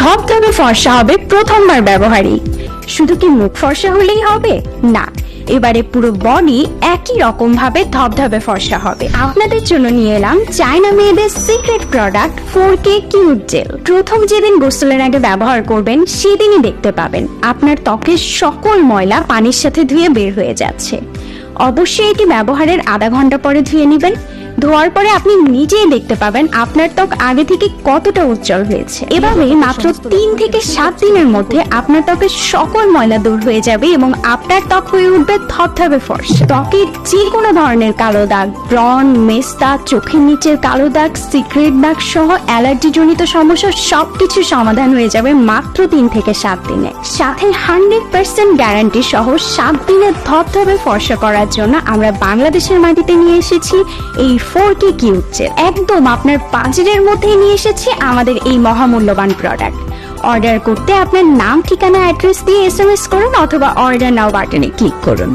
ধবধবে ফর্সা হবে প্রথমবার ব্যবহারই। শুধু কি মুখ ফর্সা হলেই হবে? না, এবারে পুরো বডি একই রকম ভাবে ধবধবে ফর্সা হবে। আপনাদের জন্য নিয়ে এলাম চায়না মেয়েদের secret product 4K cute jail. প্রথম যেদিন গোসলের আগে ব্যবহার করবেন সেদিনই দেখতে পাবেন আপনার ত্বকের সকল ময়লা পানির সাথে ধুয়ে বের হয়ে যাচ্ছে। অবশ্যই এটি ব্যবহারের আধা ঘন্টা পরে ধুয়ে নেবেন। ধোয়ার পরে আপনি নিজেই দেখতে পাবেন আপনার ত্বক আগে থেকে কতটা উজ্জ্বল হয়েছে। এভাবে মাত্র 3 থেকে 7 দিনের মধ্যে আপনার ত্বকের সকল ময়লা দূর হয়ে যাবে এবং আপনার ত্বক হয়ে উঠবে ধবধবে ফর্সা। ত্বকের যে কোনো ধরনের কালো দাগ, ব্রণ, মেস্তা, চোখের নিচের কালো দাগ, সিক্রেট দাগ সহ অ্যালার্জি জনিত সমস্যা সবকিছু সমাধান হয়ে যাবে মাত্র 3 থেকে 7 দিনে। সাথে 100% গ্যারান্টি সহ 7 দিনে ধবধবে ফর্সা করার জন্য আমরা বাংলাদেশের মাটিতে নিয়ে এসেছি এই 4K কিউট জেল। একদম আপনার বাজেটের মধ্যেই নিয়ে এসেছি আমাদের এই মহামূল্যবান প্রোডাক্ট। অর্ডার করতে আপনার নাম, ঠিকানা, অ্যাড্রেস দিয়ে SMS করুন অথবা অর্ডার নাও বাটনে ক্লিক করুন।